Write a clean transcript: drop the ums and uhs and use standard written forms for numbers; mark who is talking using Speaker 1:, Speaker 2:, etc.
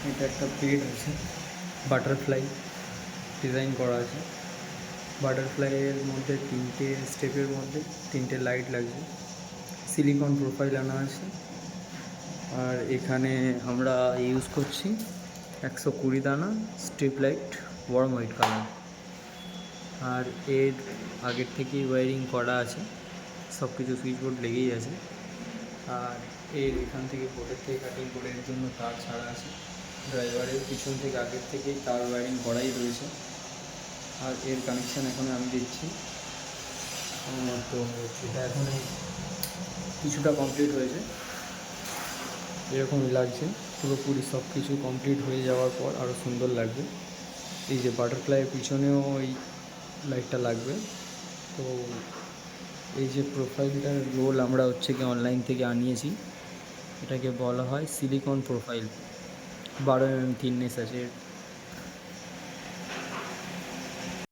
Speaker 1: এটা একটা প্লেট আছে, বাটারফ্লাই ডিজাইন করা আছে। বাটারফ্লাইয়ের মধ্যে 3টে স্টেপের মধ্যে 3টে লাইট লাগছে, সিলিকন প্রোফাইল আনা আছে। আর এখানে আমরা ইউজ করছি 120 দানা strip light, warm white colour. আর এর আগের থেকেই ওয়্যারিং করা আছে, সব কিছু সুইচ বোর্ড লেগেই আছে। আর এর এখান থেকে বোর্ডের থেকে কাটিং করে এর জন্য তার ছাড়া আছে। ড্রাইভারের পিছন থেকে আগের থেকেই তার ওয়্যারিং করাই রয়েছে। আর এর কানেকশান এখন আমি দিচ্ছি। তো এটা এখন কিছুটা কমপ্লিট হয়েছে, এরকমই লাগছে। পুরোপুরি সব কিছু কমপ্লিট হয়ে যাওয়ার পর আরও সুন্দর লাগবে। এই যে বাটারফ্লাইয়ের পিছনেও এই লাইটটা লাগবে। তো এই যে প্রোফাইলটার রোল আমরা হচ্ছে কি অনলাইন থেকে আনিয়েছি, এটাকে বলা হয় সিলিকন প্রোফাইল। 12 mm থিকনেস আছে।